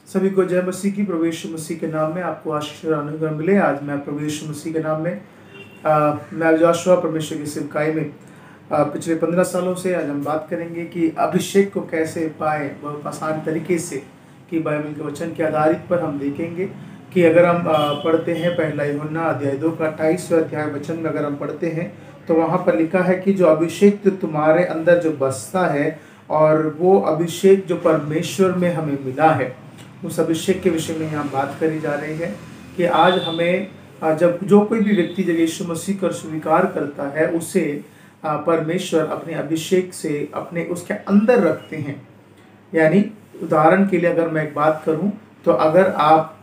सभी को जय मसीह की। प्रभु यीशु मसीह के नाम में आपको आशीष और अनुग्रह मिले। आज मैं प्रभु यीशु मसीह के नाम में मैं जोशुआ परमेश्वर की सेवकाई में पिछले 15 सालों से आज हम बात करेंगे कि अभिषेक को कैसे पाए बहुत आसान तरीके से, कि बाइबल के वचन के आधारित पर हम देखेंगे कि अगर हम पढ़ते हैं पहला यूहन्ना अध्याय 2 का 28वां अध्याय वचन में अगर हम पढ़ते हैं तो वहाँ पर लिखा है कि जो अभिषेक तो तुम्हारे अंदर जो बसता है और वो अभिषेक जो परमेश्वर में हमें मिला है, उस अभिषेक के विषय में यहाँ बात करी जा रही है कि आज हमें जब जो कोई भी व्यक्ति जब यीशु मसीह का स्वीकार करता है उसे परमेश्वर अपने अभिषेक से अपने उसके अंदर रखते हैं। यानी उदाहरण के लिए अगर मैं एक बात करूं तो अगर आप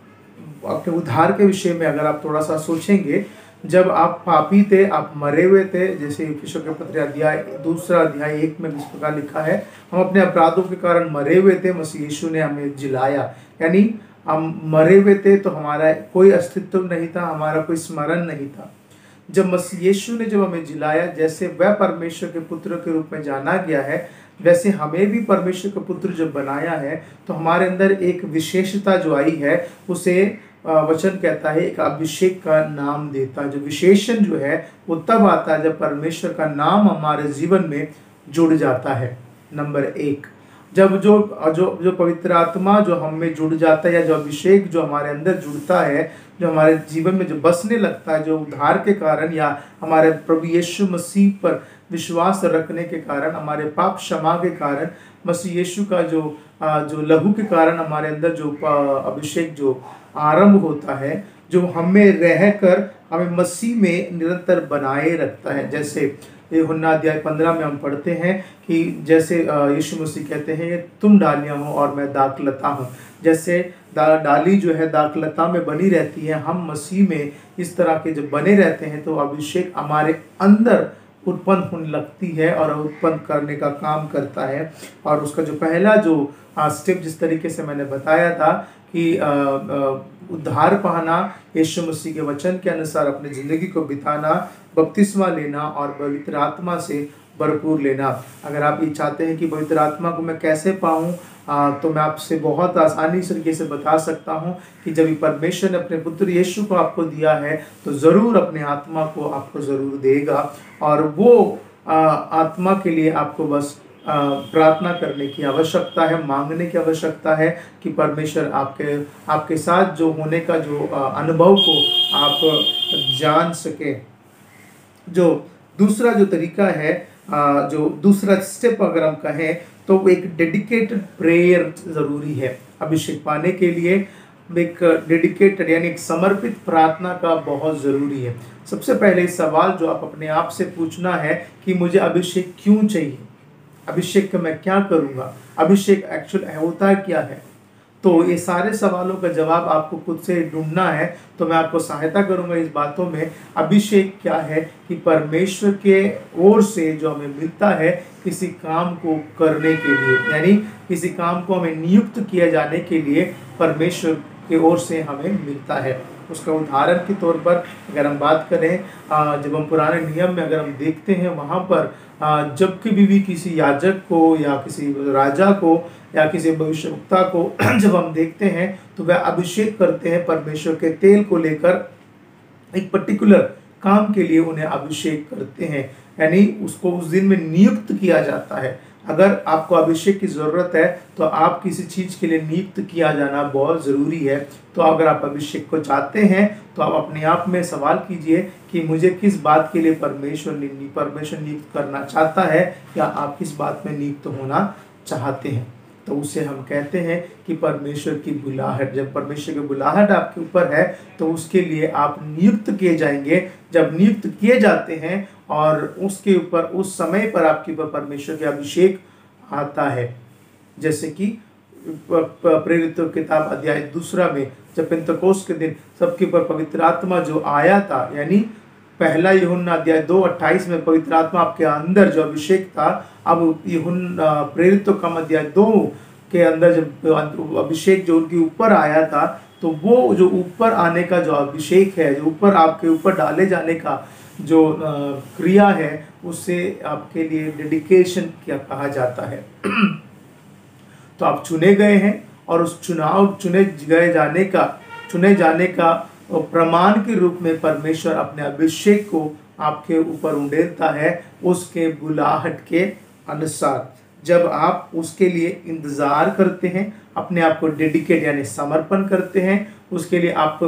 अपने उद्धार के विषय में अगर आप थोड़ा सा सोचेंगे, जब आप पापी थे, आप मरे हुए थे, जैसे इफिसियों के पत्र अध्याय 2 अध्याय 1 में इस प्रकार लिखा है, हम अपने अपराधों के कारण मरे हुए थे, मसीह यीशु ने हमें जिलाया। यानी हम मरे हुए थे तो हमारा कोई अस्तित्व नहीं था, हमारा कोई स्मरण नहीं था। जब मसीह यीशु ने जब हमें जिलाया, जैसे वह परमेश्वर के पुत्र के रूप में जाना गया है, वैसे हमें भी परमेश्वर का पुत्र जब बनाया है तो हमारे अंदर एक विशेषता जो आई है उसे वचन कहता है एक अभिषेक का नाम देता है। जो विशेषण जो है वो तब आता है जब परमेश्वर का नाम हमारे जीवन में जुड़ जाता है। नंबर 1, जब जो जो जो पवित्र आत्मा जो हम में जुड़ जाता है, या जो अभिषेक जो हमारे अंदर जुड़ता है, जो हमारे जीवन में जो बसने लगता है, जो उद्धार के कारण या हमारे प्रभु यीशु मसीह पर विश्वास रखने के कारण, हमारे पाप क्षमा के कारण, मसीह यीशु का जो लहू के कारण हमारे अंदर जो अभिषेक जो आरंभ होता है, जो हमें रहकर हमें मसीह में निरंतर बनाए रखता है। जैसे यूहन्ना अध्याय 15 में हम पढ़ते हैं कि जैसे यीशु मसीह कहते हैं तुम डालियां हो और मैं दाखलता हूँ। जैसे डाली जो है दाखलता में बनी रहती है, हम मसीह में इस तरह के जब बने रहते हैं तो अभिषेक हमारे अंदर उत्पन्न होने लगती है और उत्पन्न करने का काम करता है। और उसका जो पहला जो स्टेप जिस तरीके से मैंने बताया था कि उद्धार पाना, यीशु मसीह के वचन के अनुसार अपनी ज़िंदगी को बिताना, बपतिस्मा लेना और पवित्र आत्मा से भरपूर लेना। अगर आप ये चाहते हैं कि पवित्र आत्मा को मैं कैसे पाऊँ, तो मैं आपसे बहुत आसानी तरीके से बता सकता हूँ कि जब परमेश्वर ने अपने पुत्र यीशु को आपको दिया है तो ज़रूर अपने आत्मा को आपको ज़रूर देगा। और वो आत्मा के लिए आपको बस प्रार्थना करने की आवश्यकता है, मांगने की आवश्यकता है कि परमेश्वर आपके साथ जो होने का जो अनुभव को आप जान सके। जो दूसरा जो तरीका है, जो दूसरा स्टेप अगर हम कहें तो एक डेडिकेटेड प्रेयर ज़रूरी है। अभिषेक पाने के लिए एक डेडिकेटेड यानी एक समर्पित प्रार्थना का बहुत ज़रूरी है। सबसे पहले सवाल जो आप अपने आप से पूछना है कि मुझे अभिषेक क्यों चाहिए, अभिषेक का मैं क्या करूँगा, अभिषेक एक्चुअल होता क्या है। तो ये सारे सवालों का जवाब आपको खुद से ढूंढना है। तो मैं आपको सहायता करूंगा इस बातों में। अभिषेक क्या है कि परमेश्वर के ओर से जो हमें मिलता है किसी काम को करने के लिए, यानी किसी काम को हमें नियुक्त किया जाने के लिए परमेश्वर की ओर से हमें मिलता है। उसका उदाहरण के तौर पर अगर हम बात करें, जब हम पुराने नियम में अगर हम देखते हैं, वहाँ पर जब कभी भी किसी याजक को या किसी राजा को या किसी भविष्यवक्ता को जब हम देखते हैं तो वह अभिषेक करते हैं परमेश्वर के तेल को लेकर, एक पर्टिकुलर काम के लिए उन्हें अभिषेक करते हैं, यानी उसको उस दिन में नियुक्त किया जाता है। अगर आपको अभिषेक की ज़रूरत है तो आप किसी चीज़ के लिए नियुक्त किया जाना बहुत ज़रूरी है। तो अगर आप अभिषेक को चाहते हैं तो आप अपने आप में सवाल कीजिए कि मुझे किस बात के लिए परमेश्वर नियुक्त करना चाहता है, या आप किस बात में नियुक्त होना चाहते हैं। तो उसे हम कहते हैं कि परमेश्वर की बुलाहट। जब परमेश्वर की बुलाहट आपके ऊपर है तो उसके लिए आप नियुक्त किए जाएंगे। जब नियुक्त किए जाते हैं और उसके ऊपर उस समय पर आपके ऊपर परमेश्वर के अभिषेक आता है। जैसे कि प्रेरितों की किताब अध्याय 2 में जब पेंतकोस्त के दिन सबके ऊपर पवित्र आत्मा जो आया था, यानी पहला यूहन्ना अध्याय 2:28 में पवित्र आत्मा आपके अंदर जो अभिषेक था, अब यूहन्ना प्रेरितों का अध्याय 2 के अंदर जब अभिषेक जो उनके ऊपर आया था, तो वो जो ऊपर आने का जो अभिषेक है, जो ऊपर आपके ऊपर डाले जाने का जो क्रिया है, उससे आपके लिए डेडिकेशन क्या कहा जाता है। तो आप चुने गए हैं और उस चुने जाने का प्रमाण के रूप में परमेश्वर अपने अभिषेक को आपके ऊपर उंडेलता है, उसके बुलाहट के अनुसार। जब आप उसके लिए इंतजार करते हैं, अपने आप को डेडिकेट यानी समर्पण करते हैं, उसके लिए आप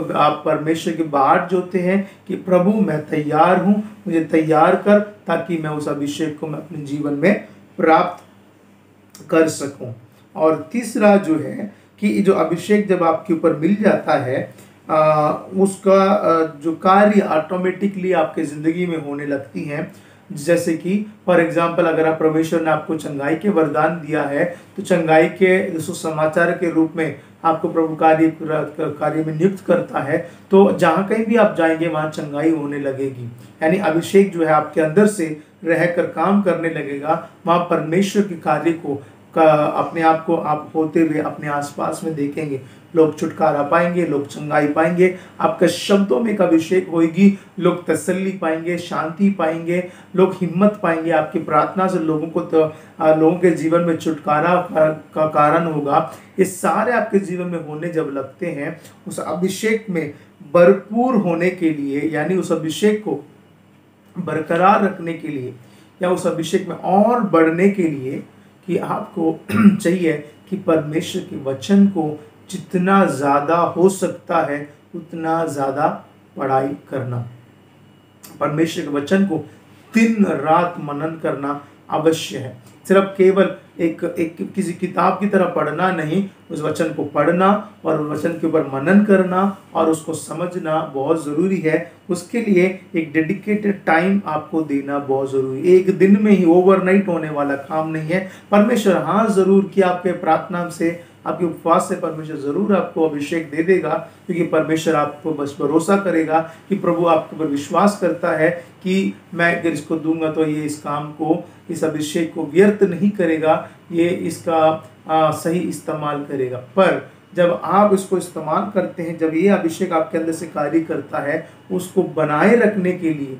परमेश्वर की बाट जोते हैं कि प्रभु मैं तैयार हूँ, मुझे तैयार कर, ताकि मैं उस अभिषेक को मैं अपने जीवन में प्राप्त कर सकूं। और तीसरा जो है कि जो अभिषेक जब आपके ऊपर मिल जाता है, उसका जो कार्य ऑटोमेटिकली आपके ज़िंदगी में होने लगती हैं। जैसे कि फॉर एग्जाम्पल, अगर आप परमेश्वर ने आपको चंगाई के वरदान दिया है, तो चंगाई के सुसमाचार के रूप में आपको प्रभु कार्य में नियुक्त करता है, तो जहाँ कहीं भी आप जाएंगे वहाँ चंगाई होने लगेगी। यानी अभिषेक जो है आपके अंदर से रहकर काम करने लगेगा। वहाँ परमेश्वर के कार्य को अपने आप को आप होते हुए अपने आसपास में देखेंगे। लोग छुटकारा पाएंगे, लोग चंगाई पाएंगे, आपके शब्दों में एक अभिषेक होगी, लोग तसल्ली पाएंगे, शांति पाएंगे, लोग हिम्मत पाएंगे। आपकी प्रार्थना से लोगों के जीवन में छुटकारा का कारण होगा। ये सारे आपके जीवन में होने जब लगते हैं, उस अभिषेक में भरपूर होने के लिए, यानी उस अभिषेक को बरकरार रखने के लिए या उस अभिषेक में और बढ़ने के लिए, कि आपको चाहिए कि परमेश्वर के वचन को जितना ज़्यादा हो सकता है उतना ज़्यादा पढ़ाई करना, परमेश्वर के वचन को दिन रात मनन करना अवश्य है। सिर्फ केवल एक किसी किताब की तरह पढ़ना नहीं, उस वचन को पढ़ना और वचन के ऊपर मनन करना और उसको समझना बहुत ज़रूरी है। उसके लिए एक डेडिकेटेड टाइम आपको देना बहुत ज़रूरी है। एक दिन में ही ओवरनाइट होने वाला काम नहीं है। परमेश्वर हाँ ज़रूर कि आपके प्रार्थना से, आपके उपवास से परमेश्वर ज़रूर आपको अभिषेक दे देगा, क्योंकि परमेश्वर आपको बस भरोसा करेगा कि प्रभु आपके ऊपर विश्वास करता है कि मैं अगर इसको दूंगा तो ये इस काम को, इस अभिषेक को व्यर्थ नहीं करेगा, ये इसका सही इस्तेमाल करेगा। पर जब आप इसको इस्तेमाल करते हैं, जब ये अभिषेक आपके अंदर से कार्य करता है, उसको बनाए रखने के लिए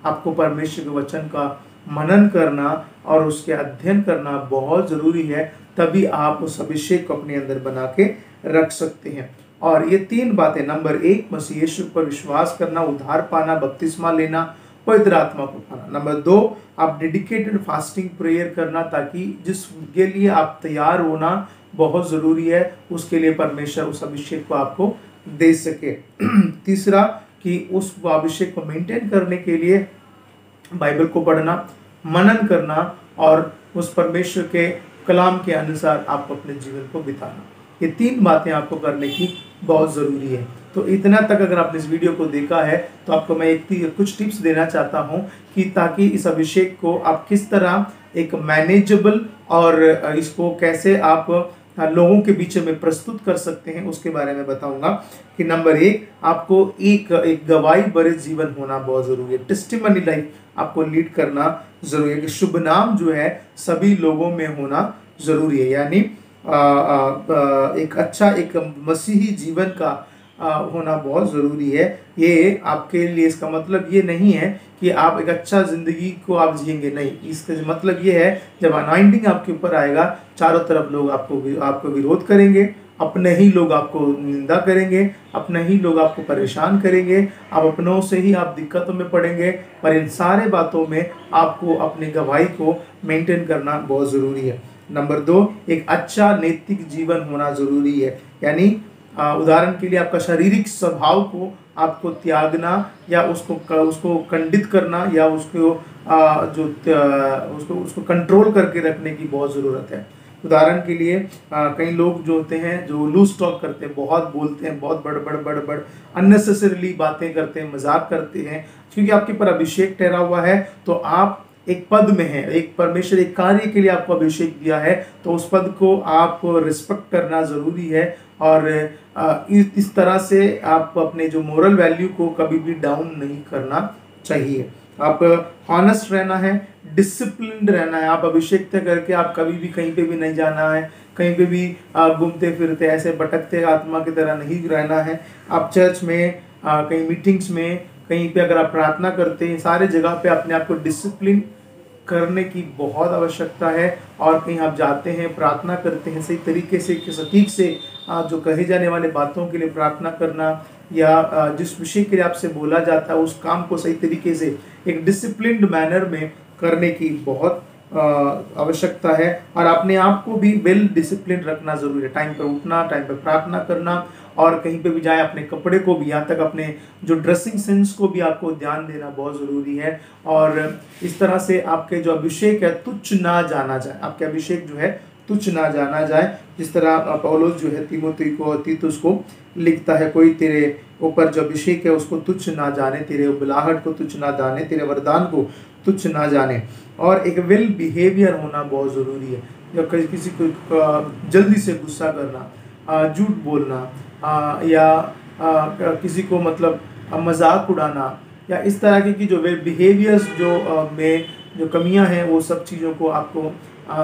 आपको परमेश्वर के वचन का मनन करना और उसके अध्ययन करना बहुत ज़रूरी है। तभी आप उस अभिषेक को अपने अंदर बना के रख सकते हैं। और ये 3 बातें, नंबर 1 मसीह यीशु पर विश्वास करना, उद्धार पाना, बपतिस्मा लेना, पवित्र आत्मा को पाना। नंबर 2 आप डेडिकेटेड फास्टिंग प्रेयर करना, ताकि जिसके लिए आप तैयार होना बहुत ज़रूरी है, उसके लिए परमेश्वर उस अभिषेक को आपको दे सके। तीसरा कि उस अभिषेक को मेंटेन करने के लिए बाइबल को पढ़ना, मनन करना और उस परमेश्वर के कलाम के अनुसार आप अपने जीवन को बिताना। ये 3 बातें आपको करने की बहुत ज़रूरी है। तो इतना तक अगर आपने इस वीडियो को देखा है, तो आपको मैं कुछ टिप्स देना चाहता हूँ कि ताकि इस अभिषेक को आप किस तरह एक मैनेजेबल और इसको कैसे आप लोगों के बीच में प्रस्तुत कर सकते हैं, उसके बारे में बताऊंगा। कि नंबर 1 आपको एक गवाही भरे जीवन होना बहुत ज़रूरी है। टेस्टिमनी लाइफ आपको लीड करना ज़रूरी है। कि शुभ नाम जो है सभी लोगों में होना ज़रूरी है। यानी एक अच्छा एक मसीही जीवन का होना बहुत ज़रूरी है। ये आपके लिए, इसका मतलब ये नहीं है कि आप एक अच्छा ज़िंदगी को आप जिएंगे, नहीं। इसका मतलब ये है जब अनॉइंटिंग आपके ऊपर आएगा, चारों तरफ लोग आपको विरोध करेंगे, अपने ही लोग आपको निंदा करेंगे, अपने ही लोग आपको परेशान करेंगे, आप अपनों से ही आप दिक्कतों में पड़ेंगे। पर इन सारे बातों में आपको अपनी गवाही को मेंटेन करना बहुत ज़रूरी है। नंबर 2 एक अच्छा नैतिक जीवन होना ज़रूरी है। यानी उदाहरण के लिए आपका शारीरिक स्वभाव को आपको त्यागना या उसको खंडित करना या उसको कंट्रोल करके रखने की बहुत ज़रूरत है। उदाहरण के लिए कई लोग जो होते हैं जो लूज टॉक करते हैं, बहुत बोलते हैं, बहुत बड़ अननेसेसरीली बातें करते हैं, मजाक करते हैं। क्योंकि आपके पर अभिषेक ठहरा हुआ है, तो आप एक पद में है, एक परमेश्वर एक कार्य के लिए आपको अभिषेक दिया है, तो उस पद को आप रिस्पेक्ट करना ज़रूरी है। और इस तरह से आप अपने जो मोरल वैल्यू को कभी भी डाउन नहीं करना चाहिए। आप हॉनेस्ट रहना है, डिसिप्लिन्ड रहना है। आप अभिषेक करके आप कभी भी कहीं पे भी नहीं जाना है, कहीं पे भी घूमते फिरते ऐसे भटकते आत्मा की तरह नहीं रहना है। आप चर्च में, कहीं मीटिंग्स में, कहीं पे अगर आप प्रार्थना करते हैं, सारे जगह पे अपने आप को डिसिप्लिन करने की बहुत आवश्यकता है। और कहीं आप जाते हैं, प्रार्थना करते हैं, सही तरीके से सटीक से जो कहे जाने वाले बातों के लिए प्रार्थना करना, या जिस विषय के लिए आपसे बोला जाता है उस काम को सही तरीके से एक डिसिप्लिन्ड मैनर में करने की बहुत आवश्यकता है। और अपने आप को भी वेल डिसिप्लिन रखना जरूरी है। टाइम पर उठना, टाइम पर प्रार्थना करना, और कहीं पे भी जाए अपने कपड़े को भी, यहाँ तक अपने जो ड्रेसिंग सेंस को भी आपको ध्यान देना बहुत ज़रूरी है। और इस तरह से आपके जो अभिषेक है तुच्छ ना जाना जाए, आपके अभिषेक जो है तुच्छ ना जाना जाए। जिस तरह पौलुस जो है तीमुथी को, तीतुस को लिखता है, कोई तेरे ऊपर जो अभिषेक है उसको तुच्छ ना जाने, तेरे बुलाहट को तुच्छ ना जाने, तेरे वरदान को तुच्छ ना जाने। और एक वेल बिहेवियर होना बहुत ज़रूरी है। जब किसी को जल्दी से गुस्सा करना, झूठ बोलना, या किसी को मतलब मजाक उड़ाना, या इस तरह की जो बिहेवियर्स जो में जो कमियां हैं, वो सब चीज़ों को आपको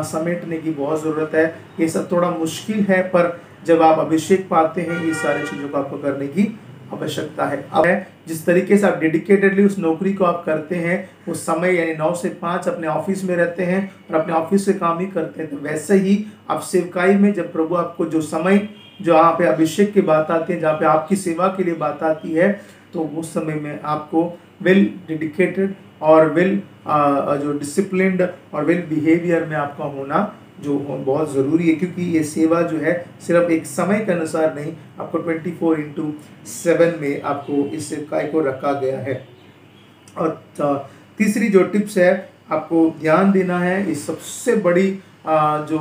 समेटने की बहुत ज़रूरत है। ये सब थोड़ा मुश्किल है, पर जब आप अभिषेक पाते हैं ये सारी चीज़ों को आपको करने की आवश्यकता है। अब जिस तरीके से आप डेडिकेटेडली उस नौकरी को आप करते हैं, उस समय यानी 9 से 5 अपने ऑफिस में रहते हैं और अपने ऑफिस से काम ही करते हैं, तो वैसे ही आप सेवकाई में जब प्रभु आपको जो समय, जो यहाँ पे अभिषेक की बात आती है, जहाँ पे आपकी सेवा के लिए बात आती है, तो उस समय में आपको वेल डेडिकेटेड और वेल जो डिसिप्लिन्ड और वेल बिहेवियर में आपका होना जो बहुत ज़रूरी है। क्योंकि ये सेवा जो है सिर्फ एक समय के अनुसार नहीं, आपको 24/7 में आपको इस सेवकाई को रखा गया है। और तीसरी जो टिप्स है आपको ध्यान देना है, इस सबसे बड़ी जो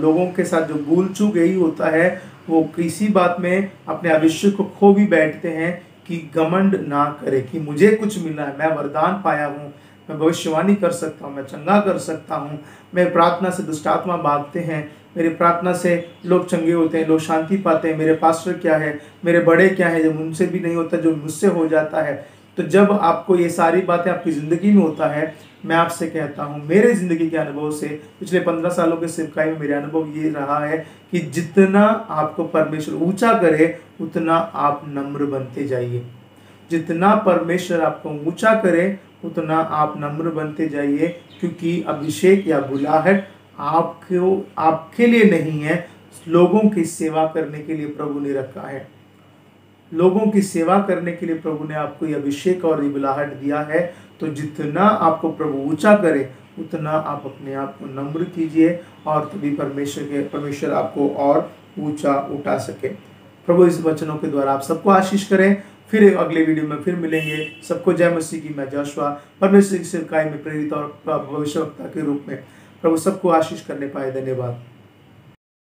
लोगों के साथ जो भूल चूक यही होता है, वो किसी बात में अपने अभिषेक को खो भी बैठते हैं कि घमंड ना करे कि मुझे कुछ मिला है, मैं वरदान पाया हूँ, मैं भविष्यवाणी कर सकता हूँ, मैं चंगा कर सकता हूँ, मेरे प्रार्थना से दुष्ट आत्मा भागते हैं, मेरी प्रार्थना से लोग चंगे होते हैं, लोग शांति पाते हैं, मेरे पास्टर क्या है, मेरे बड़े क्या है, जब उनसे भी नहीं होता जो मुझसे हो जाता है। तो जब आपको ये सारी बातें आपकी ज़िंदगी में होता है, मैं आपसे कहता हूँ, मेरे ज़िंदगी के अनुभव से, पिछले 15 सालों के सेवकाई में मेरा अनुभव ये रहा है कि जितना आपको परमेश्वर ऊंचा करे उतना आप नम्र बनते जाइए। जितना परमेश्वर आपको ऊंचा करे उतना आप नम्र बनते जाइए, क्योंकि अभिषेक या बुलाहट आपके लिए नहीं है, लोगों की सेवा करने के लिए प्रभु ने रखा है। लोगों की सेवा करने के लिए प्रभु ने आपको ये अभिषेक और ये बुलाहट दिया है। तो जितना आपको प्रभु ऊंचा करे उतना आप अपने आप को नम्र कीजिए, और तभी परमेश्वर आपको और ऊंचा उठा सके। प्रभु इस वचनों के द्वारा आप सबको आशीष करें। फिर एक अगले वीडियो में फिर मिलेंगे। सबको जय मसीह की। मैं जोशुआ, परमेश्वर की सेवकाई में प्रेरित और भविष्यवक्ता के रूप में प्रभु सबको आशीष करने पाए। धन्यवाद।